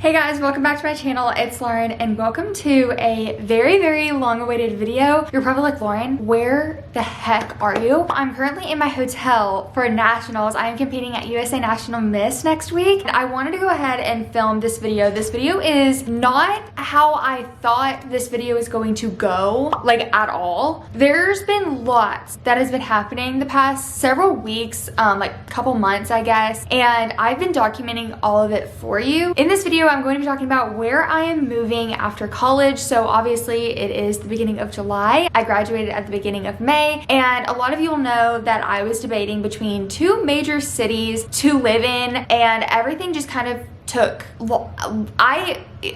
Hey guys, welcome back to my channel. It's Lauren and welcome to a very long awaited video. You're probably like, Lauren, where the heck are you? I'm currently in my hotel for nationals. I am competing at USA National Miss next week. I wanted to go ahead and film this video. This video is not how I thought this video is going to go, like at all. There's been lots that has been happening the past several weeks, like couple months, I guess. And I've been documenting all of it for you. In this video, I'm going to be talking about where I am moving after college. So obviously it is the beginning of July. I graduated at the beginning of May, and a lot of you will know that I was debating between two major cities to live in, and everything just kind of took.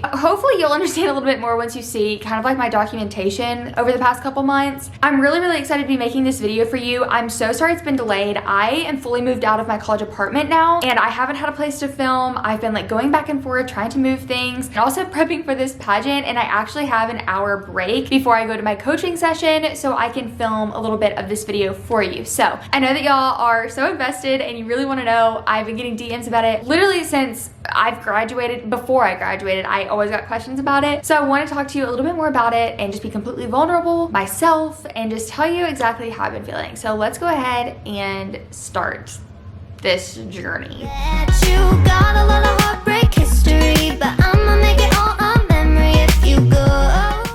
Hopefully you'll understand a little bit more once you see kind of like my documentation over the past couple months. I'm really excited to be making this video for you. I'm so sorry it's been delayed. I am fully moved out of my college apartment now, and I haven't had a place to film. I've been like going back and forth trying to move things and also prepping for this pageant, and I actually have an hour break before I go to my coaching session so I can film a little bit of this video for you. So I know that y'all are so invested and you really want to know. I've been getting DMs about it literally since I've graduated. Before I graduated, I always got questions about it. So I want to talk to you a little bit more about it and just be completely vulnerable myself and just tell you exactly how I've been feeling. So let's go ahead and start this journey. You got a lot of heartbreak history, but I'ma make it all a memory if you go.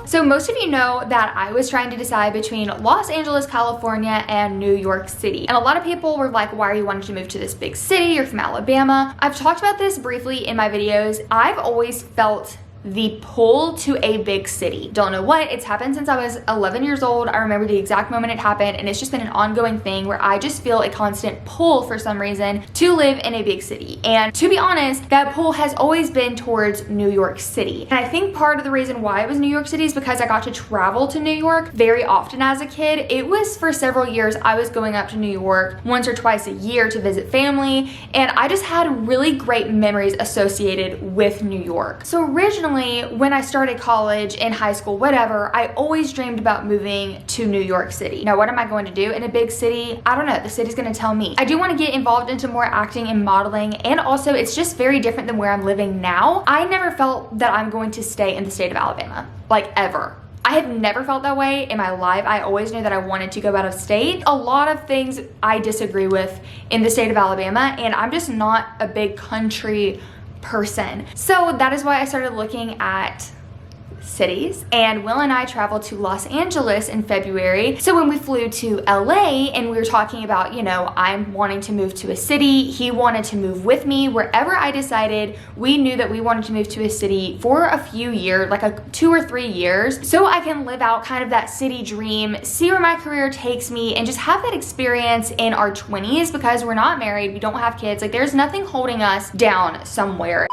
So most of you know that I was trying to decide between Los Angeles, California and New York City. And a lot of people were like, why are you wanting to move to this big city? You're from Alabama. I've talked about this briefly in my videos. I've always felt the pull to a big city. Don't know what, it's happened since I was 11 years old. I remember the exact moment it happened, and it's just been an ongoing thing where I just feel a constant pull for some reason to live in a big city. And to be honest, that pull has always been towards New York City. And I think part of the reason why it was New York City is because I got to travel to New York very often as a kid. It was for several years I was going up to New York once or twice a year to visit family, and I just had really great memories associated with New York. So originally, when I started college, in high school, whatever, I always dreamed about moving to New York City. Now, what am I going to do in a big city? I don't know. The city's going to tell me. I do want to get involved into more acting and modeling, and also it's just very different than where I'm living now. I never felt that I'm going to stay in the state of Alabama, like ever. I have never felt that way in my life. I always knew that I wanted to go out of state. A lot of things I disagree with in the state of Alabama, and I'm just not a big country person. So that is why I started looking at cities, and Will and I traveled to Los Angeles in February. So when we flew to LA and we were talking about, you know, I'm wanting to move to a city, he wanted to move with me. Wherever I decided, we knew that we wanted to move to a city for a few years, like 2 or 3 years, so I can live out kind of that city dream, see where my career takes me, and just have that experience in our 20s, because we're not married, we don't have kids, like there's nothing holding us down somewhere.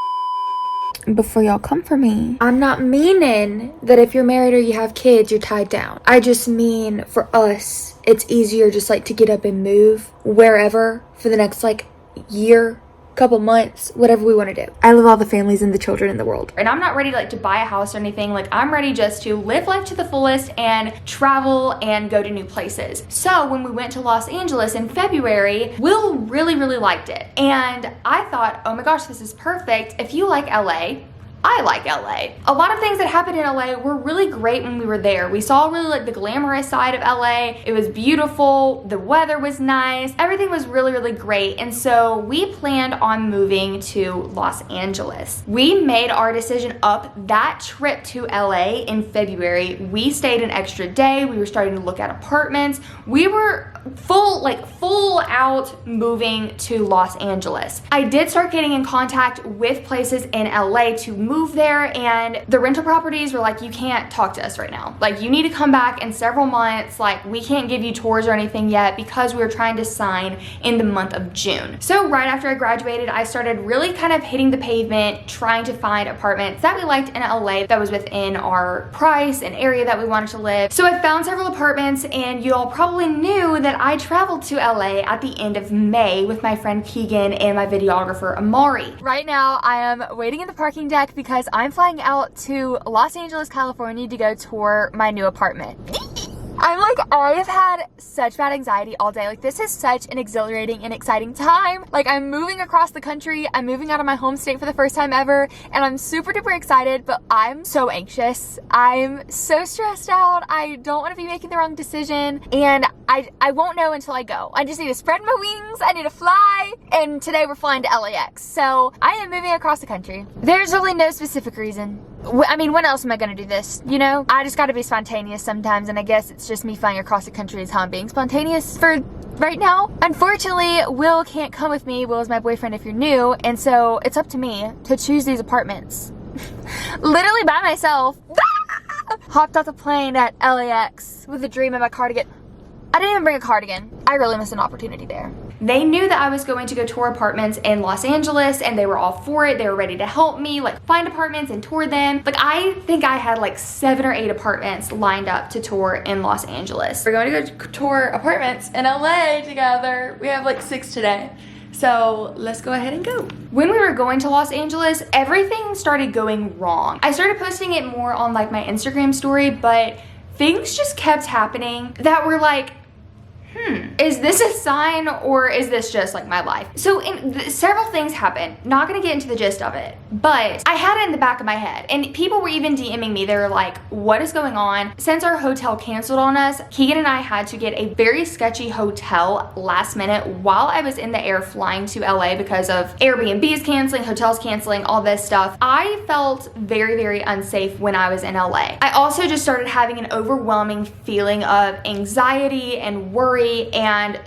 Before y'all come for me, I'm not meaning that if you're married or you have kids, you're tied down. I just mean for us, it's easier just like to get up and move wherever for the next like year, couple months, whatever we want to do. I love all the families and the children in the world, and I'm not ready to like to buy a house or anything. Like I'm ready just to live life to the fullest and travel and go to new places. So when we went to Los Angeles in February, Will really liked it, and I thought, oh my gosh, this is perfect. If you like LA, I like LA. A lot of things that happened in LA were really great when we were there. We saw really like the glamorous side of LA. It was beautiful. The weather was nice. Everything was really great. And so we planned on moving to Los Angeles. We made our decision up that trip to LA in February. We stayed an extra day. We were starting to look at apartments. We were full out moving to Los Angeles. I did start getting in contact with places in LA to move there, and the rental properties were like, you can't talk to us right now. Like you need to come back in several months. Like we can't give you tours or anything yet because we were trying to sign in the month of June. So right after I graduated, I started really kind of hitting the pavement, trying to find apartments that we liked in LA that was within our price and area that we wanted to live. So I found several apartments, and you all probably knew that I traveled to LA at the end of May with my friend Keegan and my videographer Amari. Right now, I am waiting in the parking deck because I'm flying out to Los Angeles, California to go tour my new apartment. I've had such bad anxiety all day. Like, this is such an exhilarating and exciting time. Like, I'm moving across the country. I'm moving out of my home state for the first time ever, and I'm super duper excited, but I'm so anxious. I'm so stressed out. I don't want to be making the wrong decision, and I won't know until I go. I just need to spread my wings. I need to fly, and today we're flying to LAX. So I am moving across the country. There's really no specific reason. I mean, when else am I gonna do this, you know? I just gotta be spontaneous sometimes, and I guess it's just me flying across the country is how I'm being spontaneous for right now. Unfortunately, Will can't come with me. Will is my boyfriend if you're new, and so it's up to me to choose these apartments. Literally by myself. Hopped off the plane at LAX with a dream of my cardigan. I didn't even bring a cardigan. I really missed an opportunity there. They knew that I was going to go tour apartments in Los Angeles, and they were all for it. They were ready to help me, like, find apartments and tour them. Like, I think I had like 7 or 8 apartments lined up to tour in Los Angeles. We're going to go tour apartments in LA together. We have like 6 today. So let's go ahead and go. When we were going to Los Angeles, everything started going wrong. I started posting it more on like my Instagram story, but things just kept happening that were like, is this a sign, or is this just like my life? So several things happened. Not gonna get into the gist of it, but I had it in the back of my head, and people were even DMing me. They were like, what is going on? Since our hotel canceled on us, Keegan and I had to get a very sketchy hotel last minute while I was in the air flying to LA because of Airbnbs canceling, hotels canceling, all this stuff. I felt very, very unsafe when I was in LA. I also just started having an overwhelming feeling of anxiety and worry, and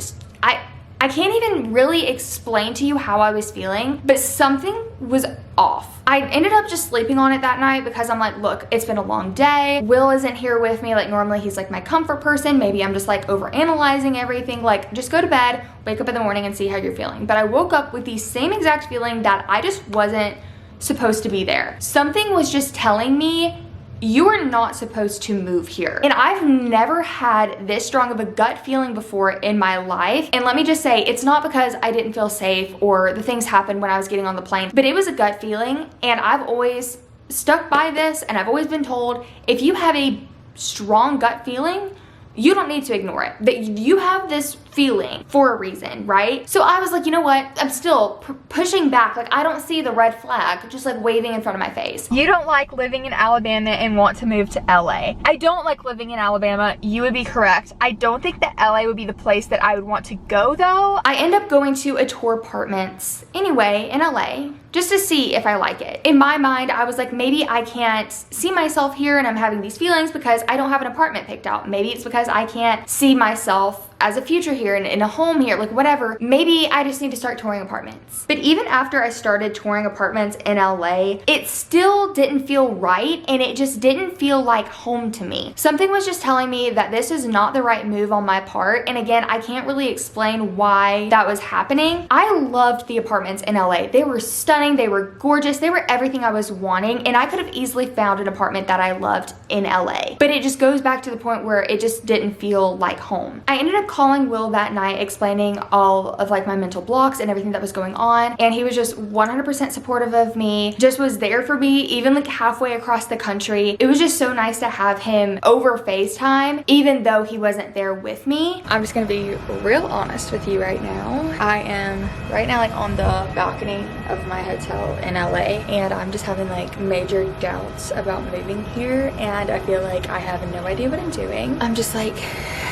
I can't even really explain to you how I was feeling, but something was off. I ended up just sleeping on it that night because I'm like, look, it's been a long day. Will isn't here with me. Like, normally he's like my comfort person. Maybe I'm just like overanalyzing everything. Like, just go to bed, wake up in the morning and see how you're feeling. But I woke up with the same exact feeling that I just wasn't supposed to be there. Something was just telling me, you are not supposed to move here. And I've never had this strong of a gut feeling before in my life. And let me just say, it's not because I didn't feel safe or the things happened when I was getting on the plane, but it was a gut feeling. And I've always stuck by this, and I've always been told, if you have a strong gut feeling, you don't need to ignore it. That you have this feeling for a reason, right? So I was like, you know what? I'm still pushing back. Like, I don't see the red flag just like waving in front of my face. You don't like living in Alabama and want to move to LA. I don't like living in Alabama. You would be correct. I don't think that LA would be the place that I would want to go though. I end up going to a tour apartments anyway in LA just to see if I like it. In my mind, I was like, maybe I can't see myself here and I'm having these feelings because I don't have an apartment picked out. Maybe it's because I can't see myself as a future here and in a home here, like whatever. Maybe I just need to start touring apartments. But even after I started touring apartments in LA, it still didn't feel right, and it just didn't feel like home to me. Something was just telling me that this is not the right move on my part, and again, I can't really explain why that was happening. I loved the apartments in LA. They were stunning, they were gorgeous, they were everything I was wanting, and I could have easily found an apartment that I loved in LA. But it just goes back to the point where it just didn't feel like home. I ended up calling Will that night, explaining all of like my mental blocks and everything that was going on, and he was just 100% supportive of me, just was there for me even like halfway across the country. It was just so nice to have him over FaceTime even though he wasn't there with me. I'm just gonna be real honest with you right now. I am right now like on the balcony of my hotel in LA, and I'm just having like major doubts about moving here, and I feel like I have no idea what I'm doing. I'm just like,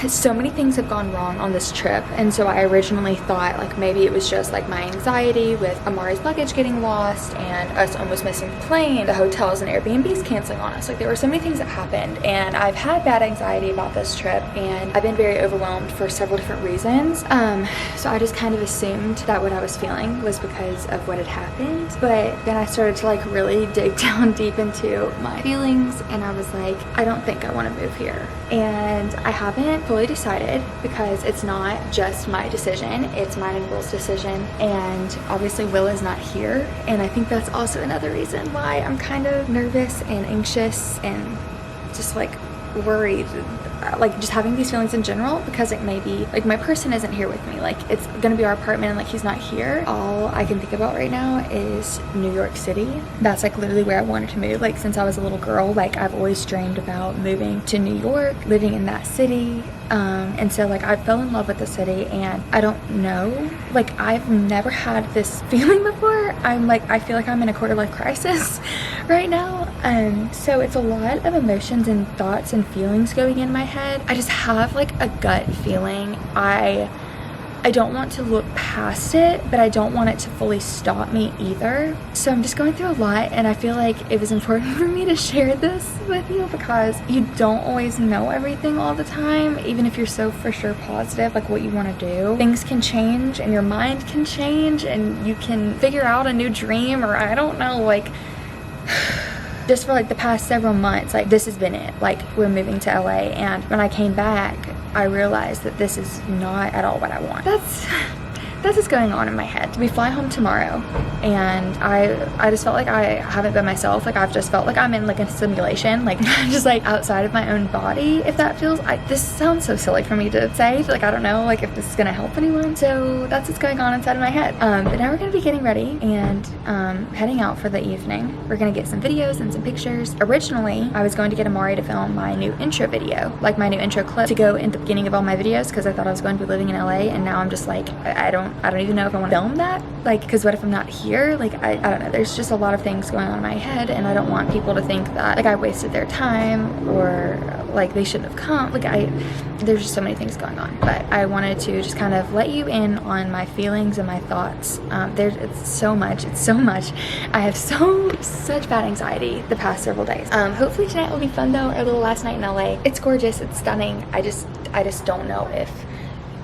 so many things have gone wrong on this trip, and so I originally thought like maybe it was just like my anxiety with Amari's luggage getting lost and us almost missing the plane, the hotels and Airbnbs canceling on us. Like, there were so many things that happened, and I've had bad anxiety about this trip, and I've been very overwhelmed for several different reasons. So I just kind of assumed that what I was feeling was because of what had happened, but then I started to like really dig down deep into my feelings, and I was like, I don't think I want to move here. And I haven't fully decided because it's not just my decision, it's mine and Will's decision, and obviously Will is not here, and I think that's also another reason why I'm kind of nervous and anxious and just like worried like just having these feelings in general, because like maybe like my person isn't here with me, like it's gonna be our apartment and like he's not here. All I can think about right now is New York City. That's like literally where I wanted to move. Like since I was a little girl, like I've always dreamed about moving to New York, living in that city. And so like I fell in love with the city, and I don't know, like I've never had this feeling before. I feel like I'm in a quarter life crisis right now. So it's a lot of emotions and thoughts and feelings going in my head. I just have like a gut feeling. I don't want to look past it, but I don't want it to fully stop me either. So I'm just going through a lot, and I feel like it was important for me to share this with you, because you don't always know everything all the time, even if you're so for sure positive like what you want to do. Things can change and your mind can change, and you can figure out a new dream, or I don't know, like just for like the past several months, like this has been it. Like we're moving to LA, and when I came back, I realized that this is not at all what I want. That's what's going on in my head. We fly home tomorrow, and I just felt like I haven't been myself. Like I've just felt like I'm in like a simulation, like just like outside of my own body, if that feels, this sounds so silly for me to say, like I don't know like if this is gonna help anyone. So that's what's going on inside of my head. But now we're gonna be getting ready and heading out for the evening. We're gonna get some videos and some pictures. Originally I was going to get Amari to film my new intro video, like my new intro clip to go in the beginning of all my videos, because I thought I was going to be living in LA, and now I'm just like I don't even know if I want to film that, like because what if I'm not here? Like I don't know, there's just a lot of things going on in my head, and I don't want people to think that like I wasted their time or like they shouldn't have come. Like there's just so many things going on, but I wanted to just kind of let you in on my feelings and my thoughts. It's so much. I have such bad anxiety the past several days. Hopefully tonight will be fun though. Our little last night in LA, it's gorgeous, it's stunning. I just don't know if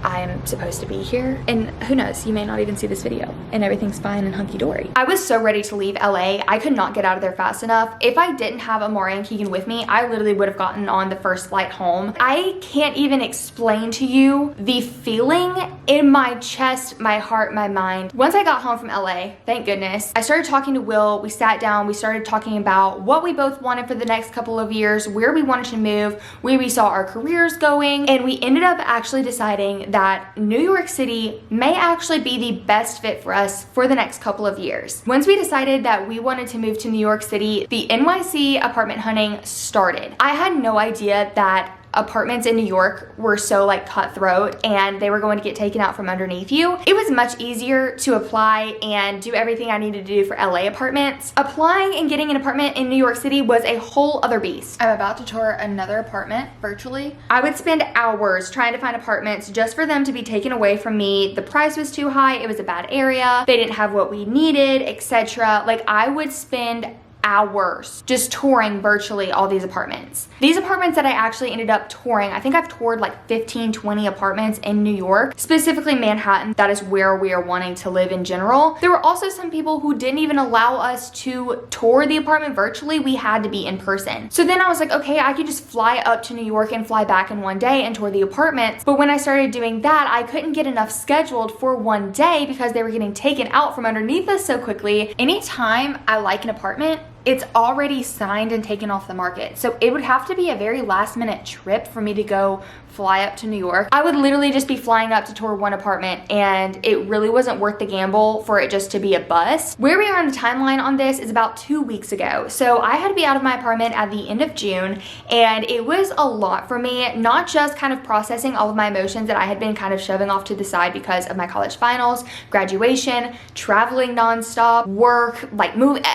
I'm supposed to be here, and who knows, you may not even see this video and everything's fine and hunky-dory. I was so ready to leave LA. I could not get out of there fast enough. If I didn't have Amari and Keegan with me, I literally would have gotten on the first flight home. I can't even explain to you the feeling in my chest, my heart, my mind. Once I got home from LA, thank goodness, I started talking to Will. We sat down, we started talking about what we both wanted for the next couple of years, where we wanted to move, where we saw our careers going, and we ended up actually deciding that New York City may actually be the best fit for us for the next couple of years. Once we decided that we wanted to move to New York City, the NYC apartment hunting started. I had no idea that apartments in New York were so like cutthroat and they were going to get taken out from underneath you. It was much easier to apply and do everything I needed to do for LA apartments. Applying and getting an apartment in New York City was a whole other beast. I'm about to tour another apartment virtually. I would spend hours trying to find apartments just for them to be taken away from me. The price was too high, it was a bad area, they didn't have what we needed, etc. Like I would spend hours just touring virtually all these apartments. These apartments that I actually ended up touring, I think I've toured like 15, 20 apartments in New York, specifically Manhattan. That is where we are wanting to live in general. There were also some people who didn't even allow us to tour the apartment virtually. We had to be in person. So then I was like, okay, I could just fly up to New York and fly back in one day and tour the apartments. But when I started doing that, I couldn't get enough scheduled for one day because they were getting taken out from underneath us so quickly. Anytime I like an apartment, it's already signed and taken off the market. So it would have to be a very last minute trip for me to go fly up to New York. I would literally just be flying up to tour one apartment, and it really wasn't worth the gamble for it just to be a bust. Where we are on the timeline on this is about 2 weeks ago. So I had to be out of my apartment at the end of June, and it was a lot for me, not just kind of processing all of my emotions that I had been kind of shoving off to the side because of my college finals, graduation, traveling nonstop, work, like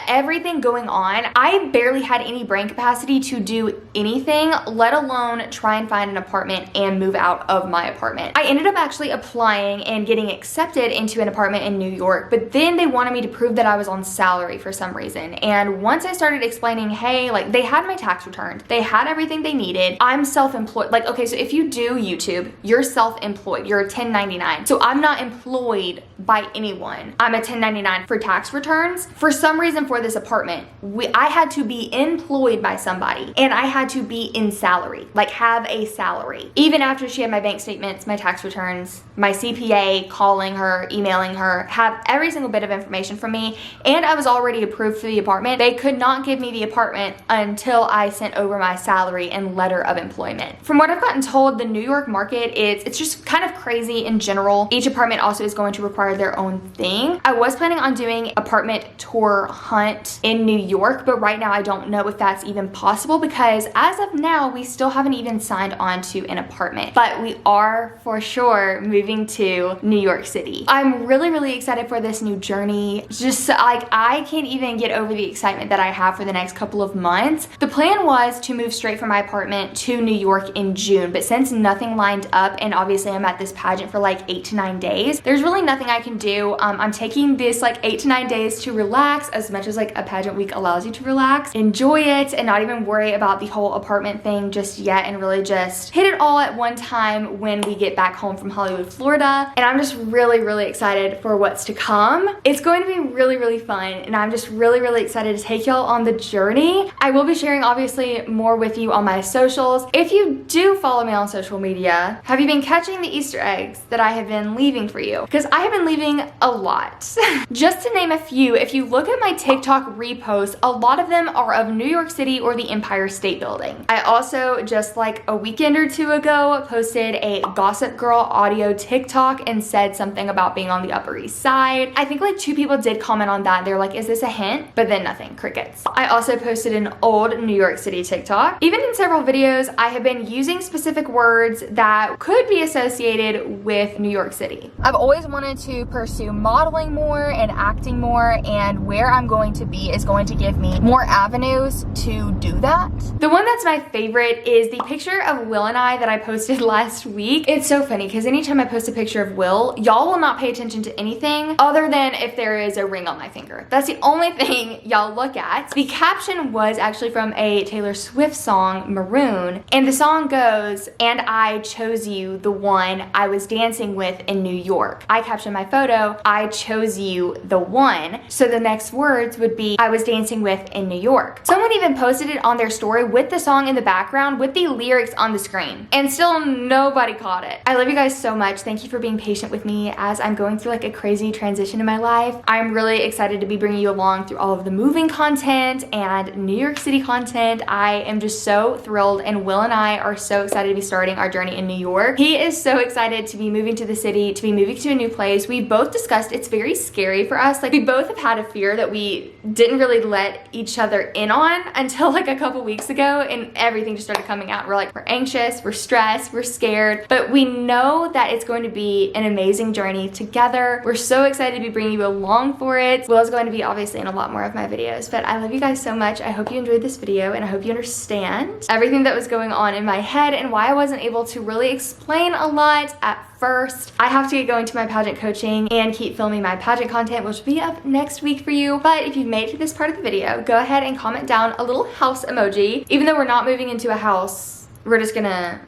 everything going on. I barely had any brain capacity to do anything, let alone try and find an apartment and move out of my apartment. I ended up actually applying and getting accepted into an apartment in New York, but then they wanted me to prove that I was on salary for some reason. And once I started explaining, hey, like they had my tax returned, they had everything they needed, I'm self-employed. Like, okay, so if you do YouTube, you're self-employed, you're a 1099. So I'm not employed by anyone. I'm a 1099 for tax returns. For some reason for this apartment, I had to be employed by somebody, and I had to be in salary, like have a salary. Even after she had my bank statements, my tax returns, my CPA, calling her, emailing her, have every single bit of information from me, and I was already approved for the apartment, they could not give me the apartment until I sent over my salary and letter of employment. From what I've gotten told, the New York market, it's just kind of crazy in general. Each apartment also is going to require their own thing. I was planning on doing apartment tour hunt in New York, but right now I don't know if that's even possible because as of now, we still haven't even signed on to an apartment, but we are for sure moving to New York City. I'm really, really excited for this new journey. Just like, I can't even get over the excitement that I have for the next couple of months. The plan was to move straight from my apartment to New York in June, but since nothing lined up and obviously I'm at this pageant for like 8 to 9 days, there's really nothing I can do. I'm taking this like 8 to 9 days to relax as much as like a pageant week allows you to relax, enjoy it, and not even worry about the whole apartment thing just yet, and really just hit it all at one time when we get back home from Hollywood, Florida. And I'm just really, really excited for what's to come. It's going to be really, really fun, and I'm just really, really excited to take y'all on the journey. I will be sharing obviously more with you on my socials. If you do follow me on social media, have you been catching the Easter eggs that I have been leaving for you? Because I have been leaving a lot. Just to name a few, if you look at my TikTok reposts, a lot of them are of New York City or the Empire State Building. I also just like a weekend or two ago posted a Gossip Girl audio TikTok and said something about being on the Upper East Side. I think like 2 people did comment on that. They're like, is this a hint? But then nothing, crickets. I also posted an old New York City TikTok. Even in several videos, I have been using specific words that could be associated with New York City. I've always wanted to pursue modeling more and acting more, and where I'm going to be is going to give me more avenues to do that. The one that's my favorite is the picture of Will and I that I posted last week. It's so funny because anytime I post a picture of Will, y'all will not pay attention to anything other than if there is a ring on my finger. That's the only thing y'all look at. The caption was actually from a Taylor Swift song, Maroon, and the song goes, "And I chose you, the one I was dancing with in New York." I captioned my photo, "I chose you, the one." So the next words would be, "I was dancing with in New York." Someone even posted it on their story with the song in the background with the lyrics on the screen, and still nobody caught it. I love you guys so much. Thank you for being patient with me as I'm going through like a crazy transition in my life. I'm really excited to be bringing you along through all of the moving content and New York City content. I am just so thrilled, and Will and I are so excited to be starting our journey in New York. He is so excited to be moving to the city, to be moving to a new place. We both discussed it's very scary for us. Like, we both have had a fear that we didn't really let each other in on until like a couple weeks ago, and everything just started coming out. We're like, we're anxious, we're stressed, we're scared, but we know that it's going to be an amazing journey together. We're so excited to be bringing you along for it. Will is going to be obviously in a lot more of my videos, but I love you guys so much. I hope you enjoyed this video, and I hope you understand everything that was going on in my head and why I wasn't able to really explain a lot at first. I have to get going to my pageant coaching and keep filming my pageant content, which will be up next week for you. But if you've made it to this part of the video, go ahead and comment down a little house emoji. Even though we're not moving into a house, we're just gonna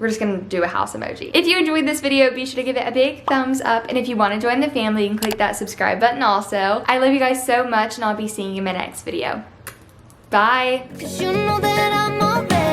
do a house emoji. If you enjoyed this video, be sure to give it a big thumbs up, and if you want to join the family, you can click that subscribe button also. I love you guys so much, and I'll be seeing you in my next video. Bye. 'Cause you know that I'm already